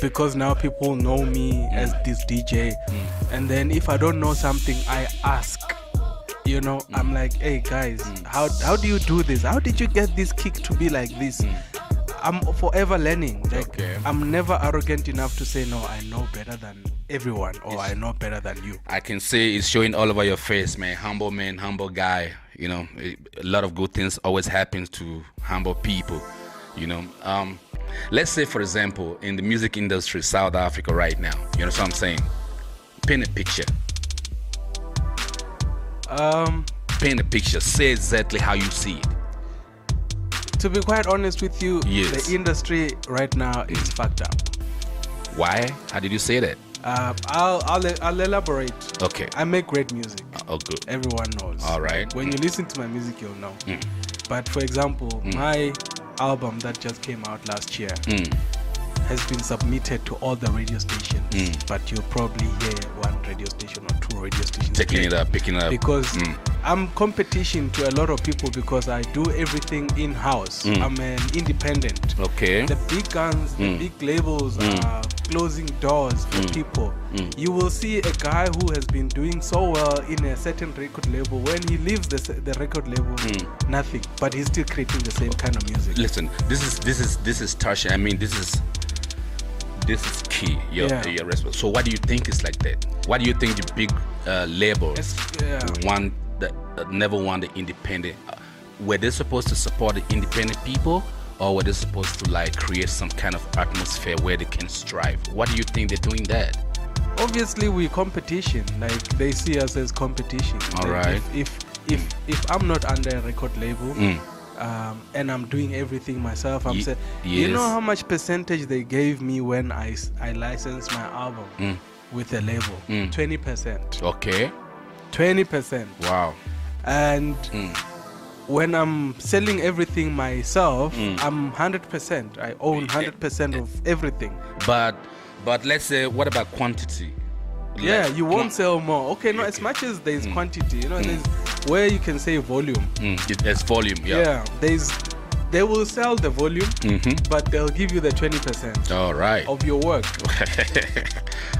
Because now people know me as this DJ, and then if I don't know something, I ask. You know, I'm like, hey guys, how do you do this? How did you get this kick to be like this? I'm forever learning. Like, I'm never arrogant enough to say, no, I know better than everyone, or I know better than you. I can say it's showing all over your face, man. Humble guy. You know, a lot of good things always happens to humble people. You know, let's say, for example, in the music industry, South Africa right now, you know what I'm saying? Paint a picture. Paint a picture. Say exactly how you see it. To be quite honest with you, yes. The industry right now is fucked up. Why? How did you say that? I'll elaborate. Okay. I make great music. Oh, good. Everyone knows. All right. When you listen to my music, you'll know. But for example, my album that just came out last year has been submitted to all the radio stations, but you'll probably hear one radio station or two radio stations picking it up because I'm competition to a lot of people because I do everything in-house. I'm an independent. Okay. The big guns, the big labels are closing doors for people. You will see a guy who has been doing so well in a certain record label. When he leaves the record label, nothing, but he's still creating the same kind of music. Listen, this is touching. I mean, this is key. Your response. So what do you think is like that? What do you think the big labels want that never want the independent? Were they supposed to support the independent people, or were they supposed to like create some kind of atmosphere where they can strive? What do you think they're doing that? Obviously, we competition. Like they see us as competition. All like right. If I'm not under a record label. And I'm doing everything myself. I'm saying, you know how much percentage they gave me when I licensed my album with a label? 20%. Okay. 20%. Wow. And when I'm selling everything myself, I'm 100%. I own 100% of everything. But let's say, what about quantity? Yeah, you won't sell more. Okay, no, as much as there's quantity, you know, there's where you can say volume. There's volume, yeah. They will sell the volume, but they'll give you the 20%. All right. Of your work.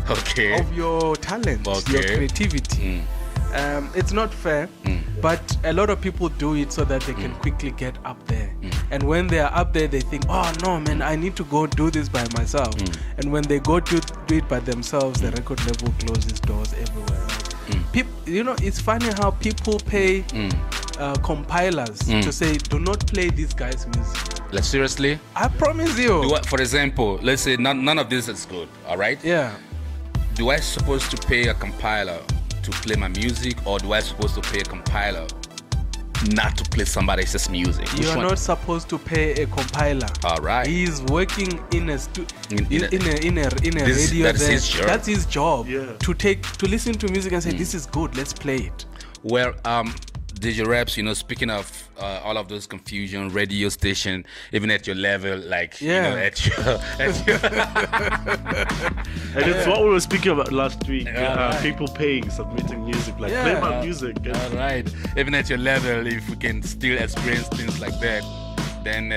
Okay. Of your talent, your creativity. It's not fair, but a lot of people do it so that they can quickly get up there. And when they are up there, they think, oh no, man, I need to go do this by myself. And when they go to do it by themselves, the record label closes doors everywhere. You know, it's funny how people pay compilers to say, do not play this guy's music. Like, seriously? I promise you. For example, let's say none of this is good, all right? Yeah. Do I supposed to pay a compiler to play my music, or do I supposed to pay a compiler not to play somebody else's music? You are not supposed to pay a compiler. All right. He's working in a radio. That's his job. That's his job. Yeah. To listen to music and say, this is good, let's play it. Well, DJ Rabs, you know, speaking of all of those confusion, radio station, even at your level, like, you know, at your and it's what we were speaking about last week. People paying, submitting music, like play my music. All right. Even at your level, if we can still experience things like that, then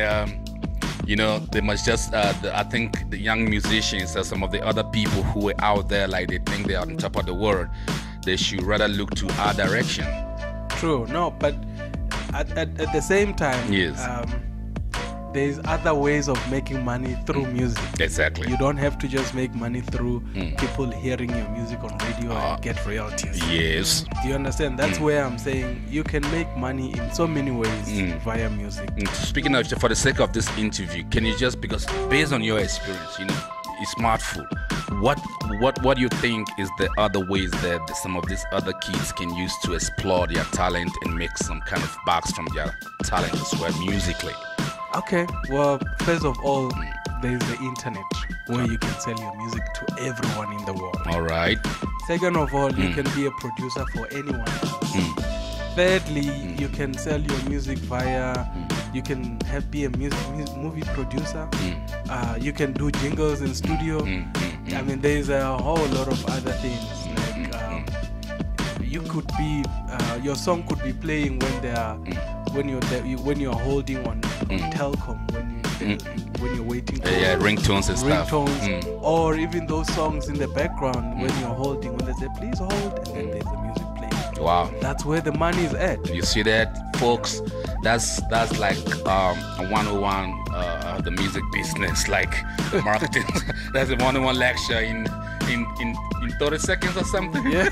you know, they must just I think the young musicians or some of the other people who are out there, like they think they are on top of the world, they should rather look to our direction. True. No, but at the same time, there's other ways of making money through music. Exactly. You don't have to just make money through people hearing your music on radio and get royalties. Yes. Do you understand? That's where I'm saying you can make money in so many ways via music. Speaking of, for the sake of this interview, can you just, because based on your experience, you know, it's smartphone. What do you think is the other ways that some of these other kids can use to explore their talent and make some kind of bucks from their talent as well, musically? Okay, well, first of all, there's the internet where you can sell your music to everyone in the world. All right. Second of all, you can be a producer for anyone else. Thirdly, you can sell your music via, you can be a movie producer. You can do jingles in studio. I mean, there's a whole lot of other things. Like you could be your song could be playing when they are when you're holding on telecom when you're waiting for ringtones and stuff, or even those songs in the background when you're holding, when they say please hold, and then there's the music playing. Wow, that's where the money is at. You see that, folks? That's like a 101 of the music business, like marketing. That's a 101 lecture in 30 seconds or something. Yeah.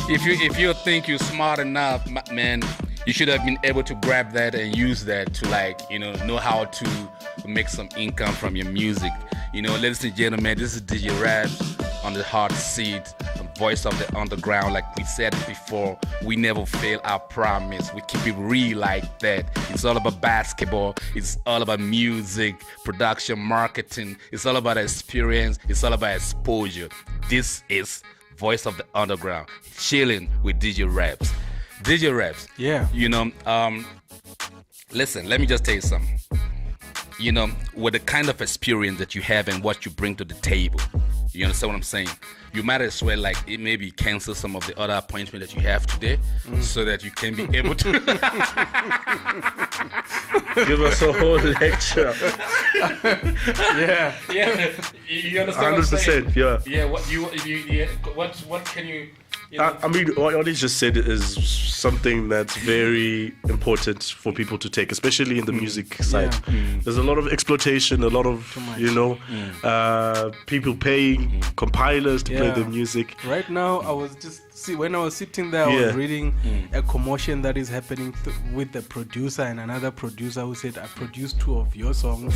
if you think you're smart enough, man, you should have been able to grab that and use that to, like, know how to make some income from your music. Ladies and gentlemen, this is DJ Rabs on the hot seat, voice of the underground. Like we said it before, we never fail our promise. We keep it real like that. It's all about basketball. It's all about music, production, marketing. It's all about experience. It's all about exposure. This is voice of the underground, chilling with DJ Rabs. DJ Rabs. Yeah. Listen, let me just tell you something. With the kind of experience that you have and what you bring to the table, you understand what I'm saying? You might as well, like, it maybe cancel some of the other appointments that you have today, so that you can be able to give us a whole lecture. Yeah. You understand 100%. Yeah. Yeah. What can you? I mean, what Oli just said is something that's very important for people to take, especially in the music side. There's a lot of exploitation, a lot of, people paying compilers to play the music. Right now, when I was sitting there, I was reading a commotion that is happening with the producer and another producer who said, I produced 2 of your songs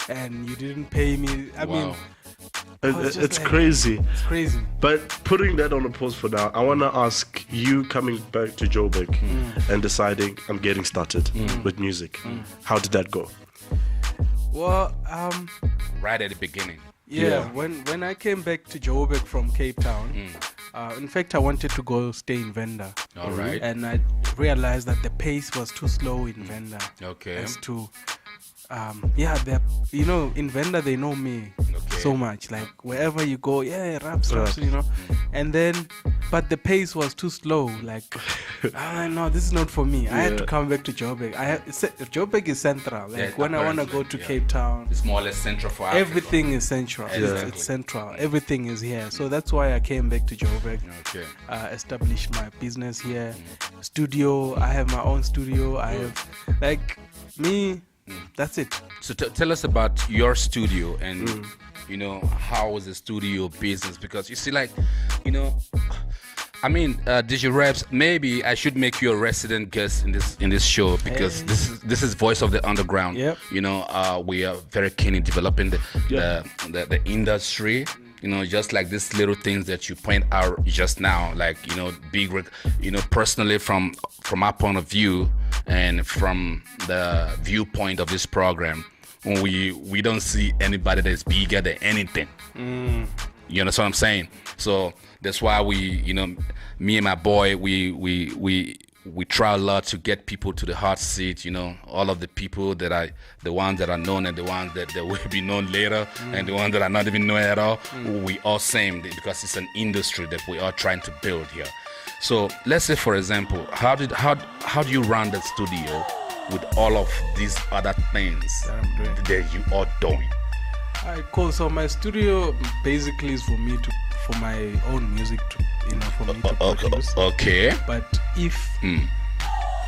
and you didn't pay me. I mean, it's crazy. It's crazy. But putting that on a pause for now, I want to ask you, coming back to Joburg and deciding I'm getting started with music. How did that go? Well, right at the beginning. Yeah. When I came back to Joburg from Cape Town, in fact, I wanted to go stay in Venda. All right. And I realized that the pace was too slow in Venda. Okay. As to in Venda they know me so much. Like wherever you go, raps, and then, but the pace was too slow. Like, no, this is not for me. I had to come back to Joburg. Joburg is central. Like when I want to go to Cape Town, it's more or less central for Africa. Everything is central. Exactly. It's central. Everything is here. So that's why I came back to Joburg. Okay. Established my business here. Studio. I have my own studio. I have that's it. So tell us about your studio and how was the studio business? Because you see, like, DJ Rabs, maybe I should make you a resident guest in this show, because this is voice of the underground. Yep. We are very keen in developing the industry. Just like these little things that you point out just now, like, personally from our point of view and from the viewpoint of this program, we don't see anybody that's bigger than anything. You understand what I'm saying? So that's why me and my boy, we try a lot to get people to the hot seat, all of the people that are the ones that are known and the ones that will be known later, and the ones that are not even known at all. We all same, because it's an industry that we are trying to build here. So let's say, for example, how do you run the studio with all of these other things that you are doing? Alright, cool. So my studio basically is for my own music for me to produce. Okay. But if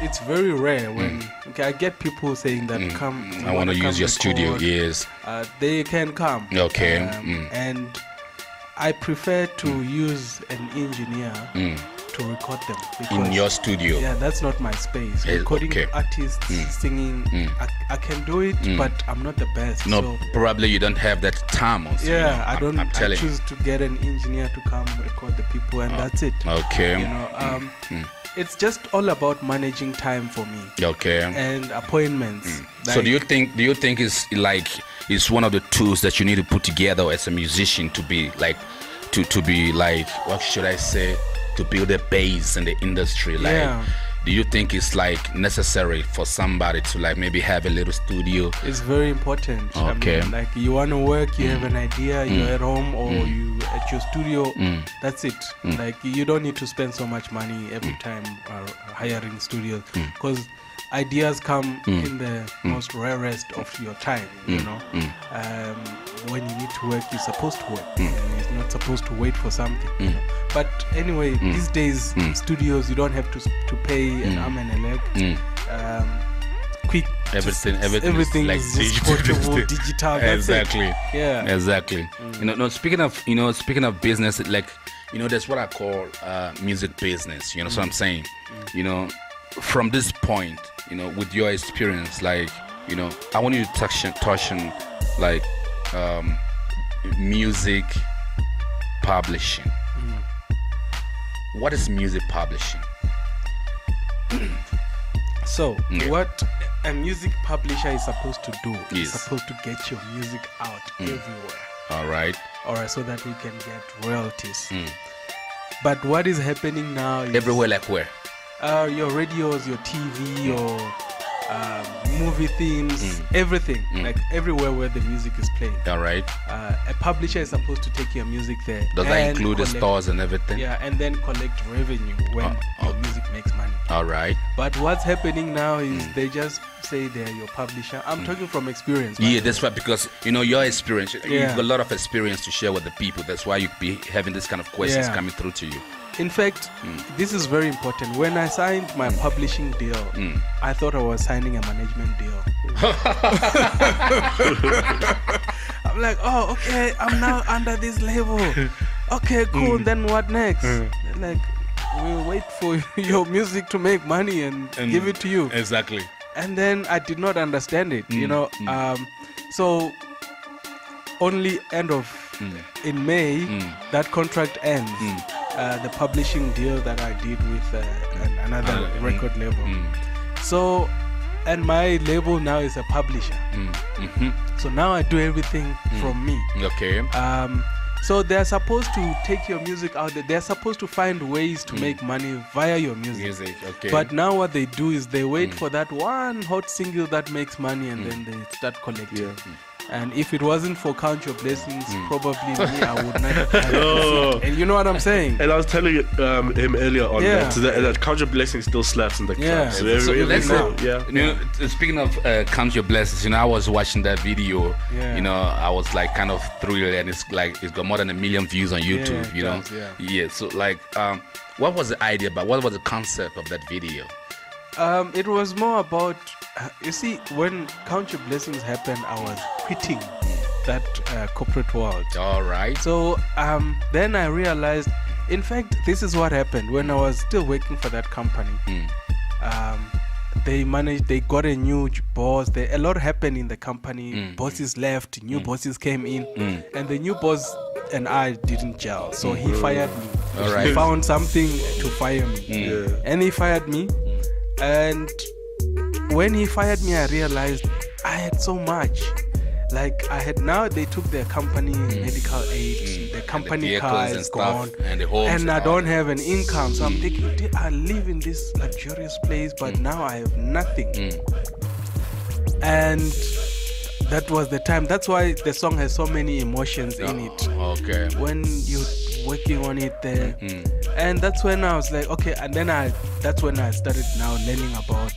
it's very rare when I get people saying that come. I want to use your studio. Yes. They can come. Okay. And I prefer to use an engineer to record them. In your studio? Yeah, that's not my space. Recording artists, singing, I can do it, but I'm not the best. No, so probably you don't have that time also. Yeah, I telling choose to get an engineer to come record the people, and that's it. Okay. It's just all about managing time for me. Okay. And appointments. So do you think it's one of the tools that you need to put together as a musician to be like, to be like, what should I say, to build a base in the industry? Like, do you think it's like necessary for somebody to like maybe have a little studio? It's very important. Okay. I mean, like you want to work, you have an idea, you're at home or you at your studio. That's it. Like you don't need to spend so much money every time hiring studios, because ideas come in the most rarest of your time. You know, when you need to work, you're supposed to work. You're not supposed to wait for something. You know? But anyway, these days studios, you don't have to pay an arm and a leg. Quick, everything is like digital. That's exactly. it. Yeah, exactly. Speaking of business, like that's what I call music business. You know, so I'm saying, from this point, with your experience, like, I want you to touch on like music publishing. What is music publishing? So, what a music publisher is supposed to do is Yes. supposed to get your music out everywhere. All right. So that we can get royalties. But what is happening now is Everywhere, like where? your radios, your TV, your movie themes, everything, like everywhere where the music is playing. All right. A publisher is supposed to take your music there. Does that and include the collect- stores and everything? Yeah, and then collect revenue when your music makes money. All right. But what's happening now is they just say they're your publisher. I'm talking from experience. by Yeah, the way. that's right, because your experience, you've Yeah. got a lot of experience to share with the people. That's why you be having this kind of questions Yeah. coming through to you. In fact, this is very important. When I signed my publishing deal, I thought I was signing a management deal. I'm like, oh, okay, I'm now under this label. Okay, cool. Then what next? Like, we'll wait for your music to make money and give it to you. Exactly. And then I did not understand it, so only end of in May that contract ends. The publishing deal that I did with another record label. So, and my label now is a publisher. So now I do everything from me. Okay. So they're supposed to take your music out there. They're supposed to find ways to make money via your music. Okay. But now what they do is they wait for that one hot single that makes money and then they start collecting. And if it wasn't for Count Your Blessings, probably me, I would not have it. And you know what I'm saying? And I was telling him earlier on Yeah. that Count Your Blessings still slaps in the club. Yeah. So So let's yeah. Speaking of Count Your Blessings, I was watching that video. Yeah. I was like kind of thrilled, and it's got more than 1 million views on YouTube. it does, yeah. So like, what was the idea about? What was the concept of that video? It was more about, you see, when Count Your Blessings happened, I was quitting that corporate world. All right. So then I realized, in fact, this is what happened when I was still working for that company. They got a new boss. A lot happened in the company. Bosses left, new bosses came in, and the new boss and I didn't gel. So he fired me. All right. He found something to fire me, and he fired me. And when he fired me, I realized I had so much. Like they took their company medical aid, the company car is gone, and the homes and I don't have an income. So I'm thinking, I live in this luxurious place, but now I have nothing. And that was the time. That's why the song has so many emotions in it. Okay. When you're working on it there, and that's when I was like, okay. And then that's when I started now learning about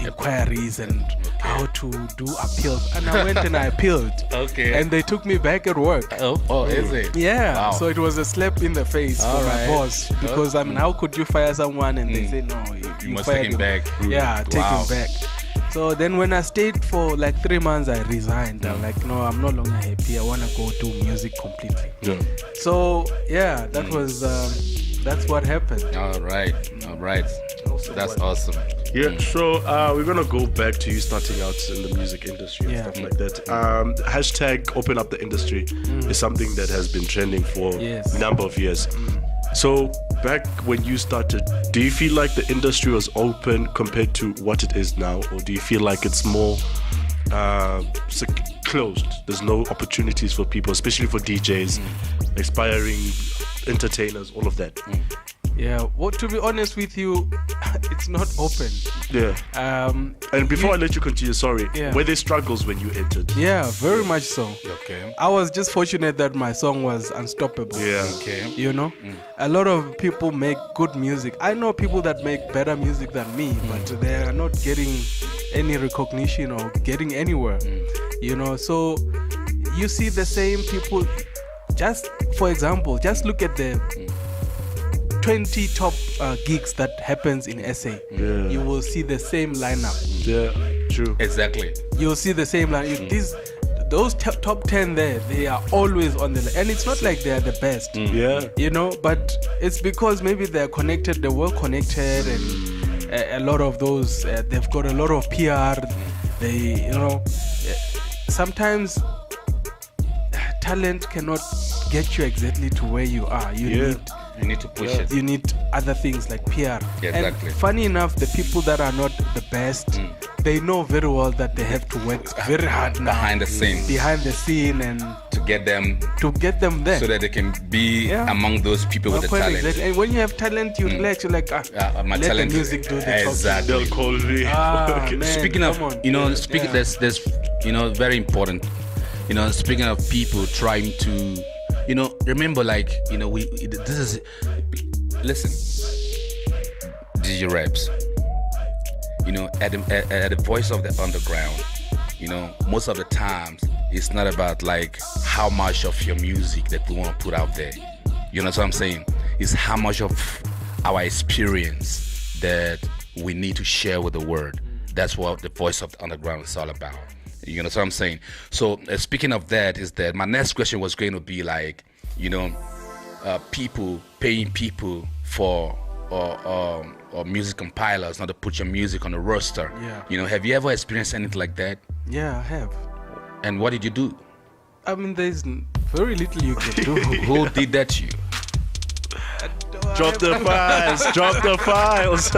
inquiries and how to do appeals. And I went and I appealed. Okay. And they took me back at work. Oh, is it? Yeah. Wow. So it was a slap in the face All for right. my boss, because I mean, how could you fire someone and they say no, you must fired take him back. Yeah, take Wow. him back. So then when I stayed for like 3 months, I resigned. I'm like, no, I'm no longer happy. I want to go do music completely. Yeah. So yeah, that was that's what happened. All right. That's awesome. Yeah, so we're gonna go back to you starting out in the music industry and Yeah. stuff like that. Hashtag open up the industry is something that has been trending for Yes. a number of years. So back when you started, do you feel like the industry was open compared to what it is now, or do you feel like it's more closed? There's no opportunities for people, especially for DJs, aspiring entertainers, all of that. Yeah, well, to be honest with you, it's not open. Yeah. And before I let you continue, sorry, were there struggles when you entered? Yeah, very much so. Okay. I was just fortunate that my song was unstoppable. Yeah. Okay. You know, a lot of people make good music. I know people that make better music than me, but they are not getting any recognition or getting anywhere. You know, so you see the same people. Just for example, just look at the 20 top gigs that happens in SA. You will see the same lineup. Yeah, true. Exactly. You'll see the same lineup. Those top 10 there, they are always on the list. And it's not like they are the best. Yeah. You know, but it's because maybe they're connected, they're well connected, and a lot of those, they've got a lot of PR. They, you know, sometimes talent cannot get you exactly to where you are. You need to push it. You need other things like PR. Exactly. And funny enough, the people that are not the best, they know very well that they have to work very hard now. Behind the scene and to get them there, so that they can be among those people with the talent. Exactly. And when you have talent, you relax. You're like, let the music do the talking. Exactly. They'll call me. Okay. Man, speaking of, there's very important. You know, speaking of people trying to, you know, remember, like, you know, listen, DJ Rabs, you know, at the voice of the underground, you know, most of the times it's not about like how much of your music that we want to put out there. You know what I'm saying? It's how much of our experience that we need to share with the world. That's what the voice of the underground is all about. You know what I'm saying? So speaking of that, is that my next question was going to be like, you know, people paying people for or music compilers not to put your music on the roster. Yeah. You know, have you ever experienced anything like that? Yeah, I have. And what did you do? I mean, there's very little you can do. Who did that to you? Drop the files.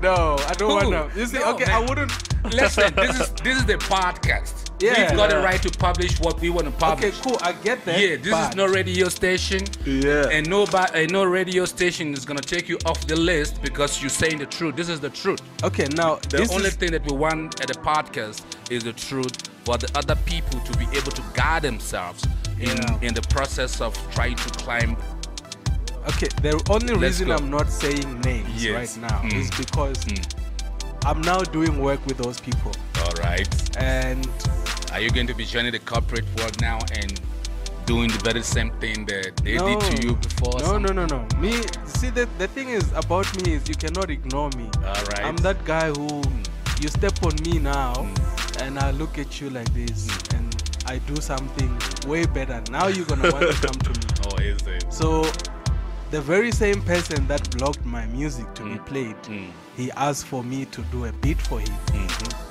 No, I don't want to. You see, okay, man. I wouldn't. Listen, this is the podcast. Yeah. We've got the right to publish what we want to publish. Okay, cool. I get that. Yeah, this is no radio station. Yeah. And no radio station is gonna take you off the list because you're saying the truth. This is the truth. Okay, now the only thing that we want at the podcast is the truth for the other people to be able to guide themselves in the process of trying to climb. Okay, the only reason I'm not saying names right now is because I'm now doing work with those people. All right. And are you going to be joining the corporate world now and doing the very same thing that they did to you before? No. Me, see, the thing is about me is you cannot ignore me. All right. I'm that guy who you step on me now and I look at you like this and I do something way better. Now you're going to want to come to me. Oh, is it? So the very same person that blocked my music to be played, he asked for me to do a beat for him.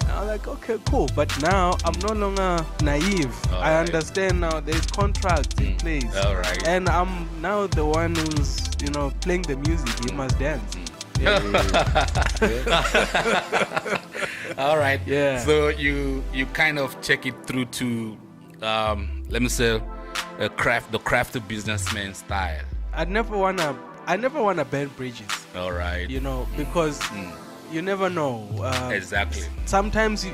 I'm like, okay, cool. But now I'm no longer naive. I understand now there's contracts in place. All right. And I'm now the one who's, you know, playing the music. He must dance. All right. Yeah. So you kind of take it through to, let me say, the crafty businessman style. I never wanna burn bridges. All right. You know, because you never know. Exactly. Sometimes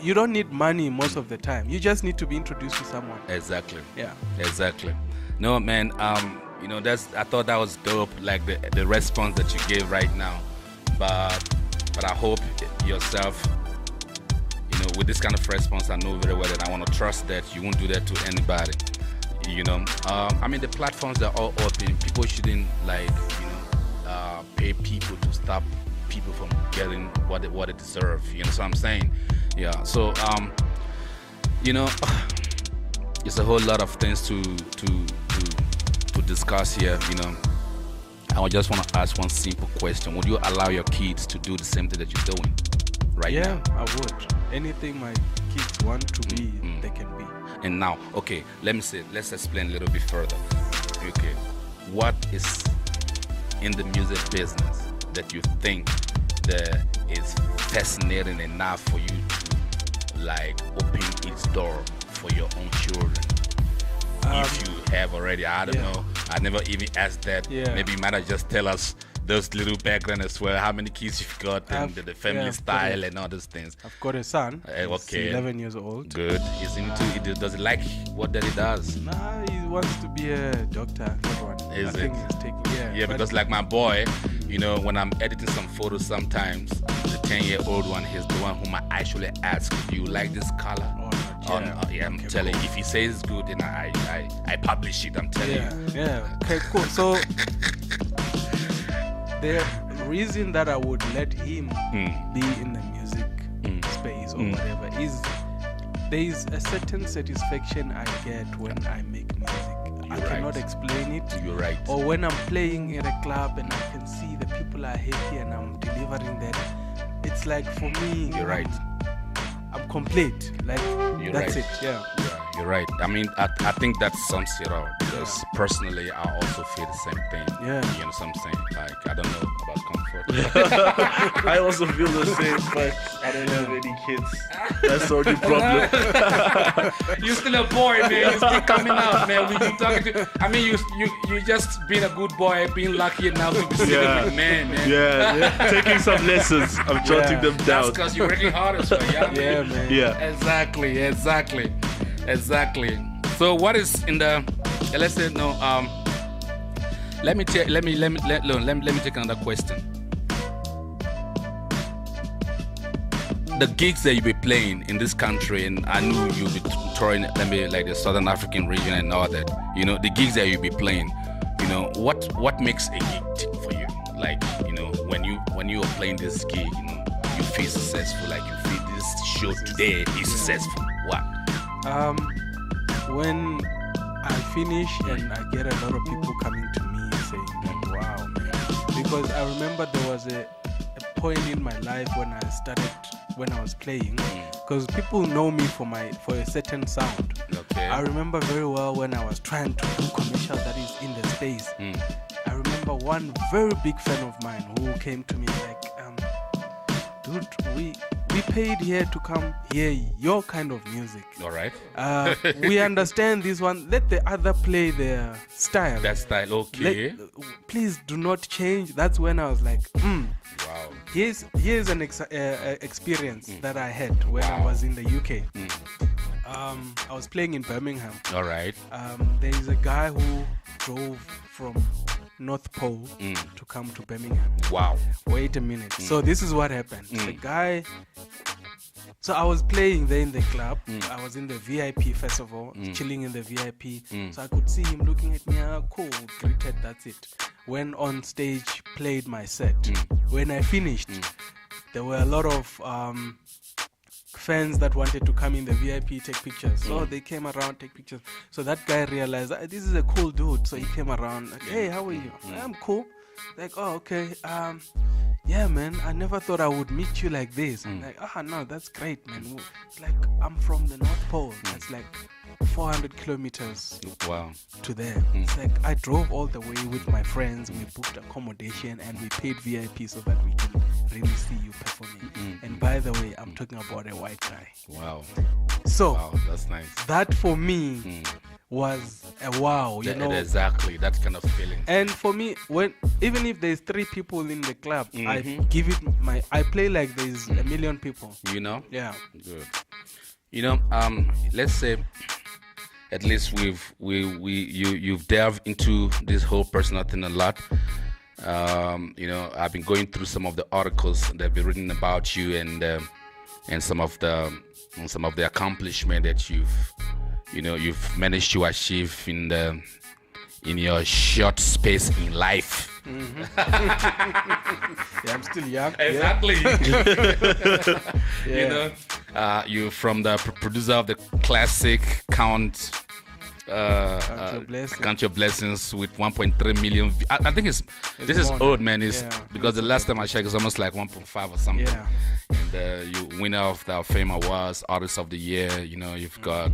you don't need money most of the time. You just need to be introduced to someone. Exactly. Yeah. Exactly. No, man. You know, I thought that was dope. Like the response that you gave right now, but I hope yourself. You know, with this kind of response, I know very well that I want to trust that you won't do that to anybody. You know, I mean, the platforms are all open. People shouldn't pay people to stop people from getting what they deserve. You know what I'm saying? Yeah. So you know, it's a whole lot of things to discuss here. You know, I just want to ask one simple question: would you allow your kids to do the same thing that you're doing right now? Yeah, I would. Anything my kids want to be, they can be. And now, okay, let's explain a little bit further. Okay, what is in the music business that you think that is fascinating enough for you to like open its door for your own children? If you have already, I don't know. I never even asked that. Yeah. Maybe you might have just tell us those little background as well. How many kids you've got and the family style and all those things. I've got a son. Okay. He's 11 years old. Good. He's into does he like what daddy does? Nah, he wants to be a doctor. Is I think he's taking, yeah, because like my boy, when I'm editing some photos sometimes, the 10-year-old one, he's the one whom I actually ask, do you like this color? I'm telling you, if he says it's good, then I publish it, I'm telling you. Yeah, okay, cool. So the reason that I would let him be in the music space or whatever is there is a certain satisfaction I get when I make music. I cannot explain it. You're right. Or when I'm playing at a club and I can see the people are happy and I'm delivering that. It's like for me, you're right. I'm complete. Like that's it. Yeah. You're right. I mean, I think that sums it all because personally, I also feel the same thing. Yeah. You know what I'm saying? Like, I don't know about comfort. I also feel the same, but I don't have any kids. That's the only problem. You're still a boy, man. You're still coming out, man. We keep talking to. I mean, you just being a good boy, being lucky enough to be sitting with man. Yeah. Taking some lessons. I'm jotting them down. That's because you're working hard as well. Yeah, man. Yeah. Exactly. So what is in the? Let's say no. Let me take another question. The gigs that you be playing in this country, and I knew you'll be touring, like the Southern African region and all that. The gigs that you be playing. What makes a gig tick for you? Like, when you are playing this gig, you feel successful. Like you feel this show today is successful. What? When I finish and I get a lot of people coming to me saying that, wow, man. Because I remember there was a point in my life when I was playing, because people know me for a certain sound. Okay. I remember very well when I was trying to do commercial that is in the space. I remember one very big fan of mine who came to me like, dude, we paid here to come hear your kind of music. All right. We understand this one. Let the other play their style. That style, okay. Please do not change. That's when I was like, wow. Here's an experience that I had when I was in the UK. I was playing in Birmingham. All right. There is a guy who drove from North Pole to come to Birmingham. Wow. Wait a minute. So this is what happened. The guy. So I was playing there in the club. I was in the VIP festival, chilling in the VIP. So I could see him looking at me. Cool, greeted. That's it. Went on stage, played my set. When I finished, there were a lot of fans that wanted to come in the VIP, take pictures. So they came around, take pictures. So that guy realized, this is a cool dude. So he came around, like, hey, how are you? I'm cool. Like, oh, okay. Yeah, man, I never thought I would meet you like this. Like, no, that's great, man. Like, I'm from the North Pole. That's like 400 kilometers to there. It's like I drove all the way with my friends. We booked accommodation and we paid VIP so that we can really see you performing. And by the way, I'm talking about a white guy. Wow. So that's nice. That for me was a wow, exactly that kind of feeling. And for me, even if there's 3 people in the club, I give it I play like there's a million people. Yeah. Good. Let's say at least you've delved into this whole personal thing a lot. I've been going through some of the articles that have been written about you and some of the accomplishment that you've managed to achieve in your short space in life. Yeah, I'm still young. Exactly. You're from the producer of the classic Count Your Blessings with 1.3 million. I think this is old, man. Because the last time I checked, it's almost like 1.5 or something. Yeah. And you winner of the Fame Awards, Artist of the Year. You've got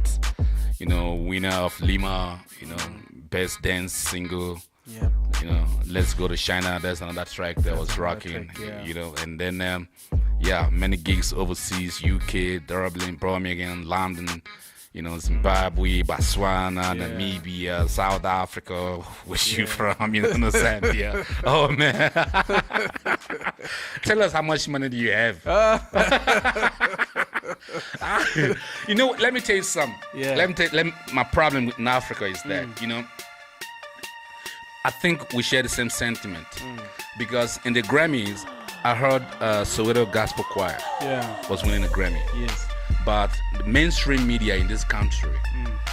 winner of Lima. Best dance single. Yeah. Let's Go to China. That's another track that was rocking. And then many gigs overseas, UK, Dublin, Birmingham, London. Zimbabwe, Botswana, Namibia, South Africa, where you from, Zambia. Oh, man. Tell us how much money do you have? Let me tell you something. My problem with Africa is that, I think we share the same sentiment. Because in the Grammys, I heard Soweto Gospel Choir was winning a Grammy. Yes. But the mainstream media in this country,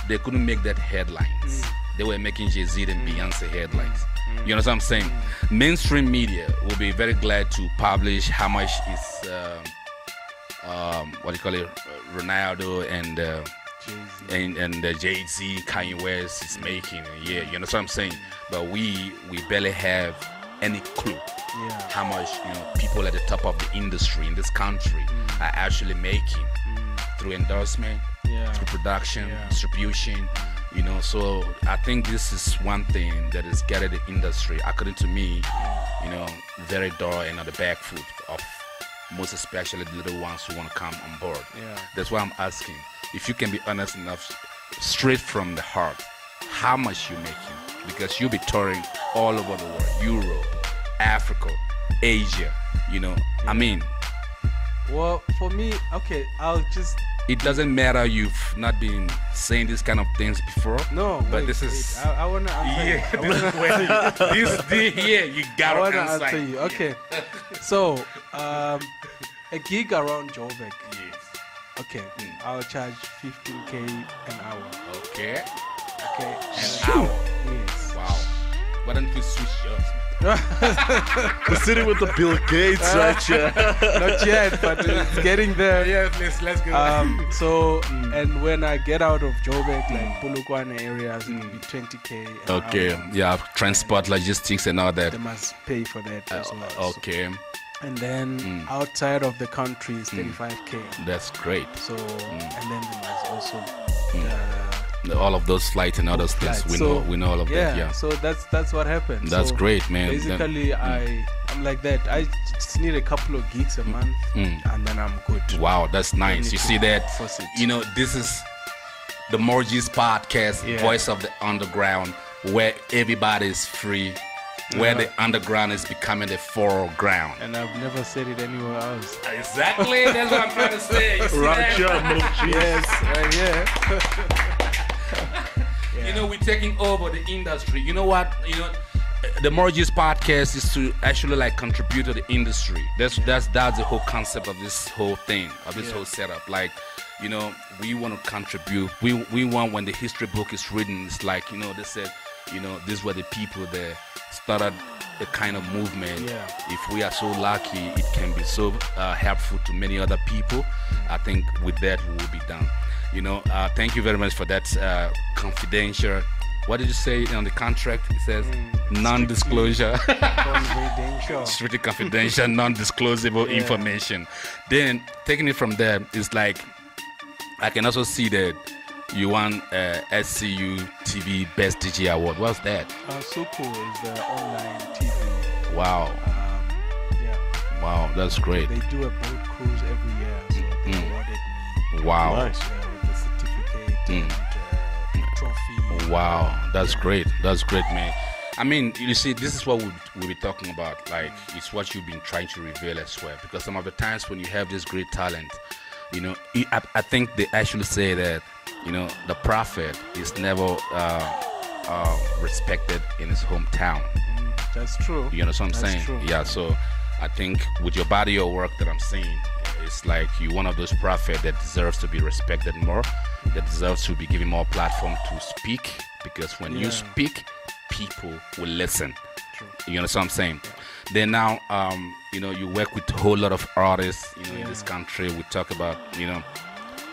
they couldn't make that headlines. They were making Jay-Z and Beyonce headlines. You know what I'm saying? Mainstream media will be very glad to publish how much is, Ronaldo and Jay-Z, Kanye West is making. You know what I'm saying? But we barely have any clue how much people at the top of the industry in this country are actually making through endorsement, through production, distribution. So I think this is one thing that is getting the industry, according to me, very dull and on the back foot of most especially the little ones who want to come on board. That's why I'm asking if you can be honest enough, straight from the heart, how much you making? Because you'll be touring all over the world, Europe, Africa, Asia, I mean. Well, for me, okay, it doesn't matter you've not been saying these kind of things before. No, but this is. I want to answer you. You gotta answer you. Okay, so a gig around Joburg. Yes. Okay, I'll charge 15K an hour. Okay. An hour. Yes. Wow. Why don't you switch jobs? We're sitting with the Bill Gates right here. Not yet, but it's getting there. Yeah, let's go. And when I get out of Joburg, like Polokwane areas, it will be 20K an hour. Transport, logistics and all that. They must pay for that as well. Okay. And then outside of the country is 35K. That's great. So, and then they must also... all of those flights and other things, we know all of that. Yeah. So that's what happens. That's great, man. Basically, I'm like that. I just need a couple of gigs a month, and then I'm good. Wow, that's nice. You see that? This is the Morgeezpodcast, voice of the underground, where everybody is free, where the underground is becoming the foreground. And I've never said it anywhere else. Exactly. That's what I'm trying to say. You see that? Yes, right here. We're taking over the industry. You know what? The Morgeezpodcast is to actually like contribute to the industry. That's the whole concept of this whole thing, of this whole setup. Like, we want to contribute. We want, when the history book is written, it's like, they said, these were the people that started a kind of movement. If we are so lucky, it can be so helpful to many other people. I think with that we will be done. Thank you very much for that confidential. What did you say on the contract? It says non-disclosure. Strictly confidential, non-disclosable information. Then taking it from there, it's like I can also see that you won SCU TV Best DJ Award. What's that? Suku is the online TV. Wow. Wow, that's great. They do a boat cruise every year, so they awarded me. Wow. Nice. The certificate and trophy. Wow, that's great. That's great, man. I mean, you see, this is what we'll be talking about. Like, it's what you've been trying to reveal as well. Because some of the times when you have this great talent, I think they actually say that, the prophet is never respected in his hometown. That's true. You know what I'm saying? True. Yeah, so I think with your body of work that I'm seeing, it's like you're one of those prophets that deserves to be respected more, that deserves to be given more platform to speak, because when you speak, people will listen. True. You know what I'm saying? Then now, you work with a whole lot of artists, in this country. We talk about,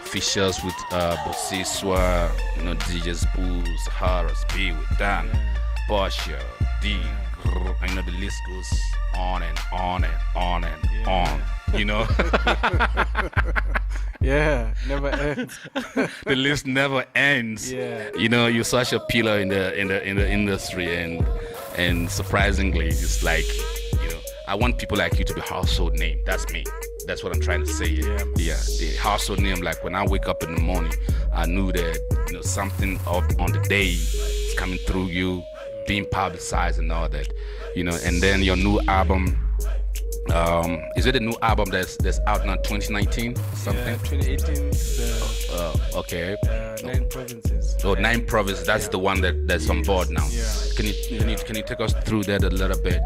features with Bosiswa, DJ Spools, Harris, B with Dan, Borsha, D. The list goes on and on and on and on. Never ends. The list never ends. You're such a pillar in the industry, and surprisingly, it's like, I want people like you to be household name. That's me. That's what I'm trying to say. Yeah. The household name. Like when I wake up in the morning, I knew that something on the day is coming through you, being publicized and all that. And then your new album. Is it a new album that's out now, 2019 something? Yeah, 2018. Okay. 9 provinces. Oh, 9 provinces. That's the one that's on board now. Yeah. Can you take us through that a little bit?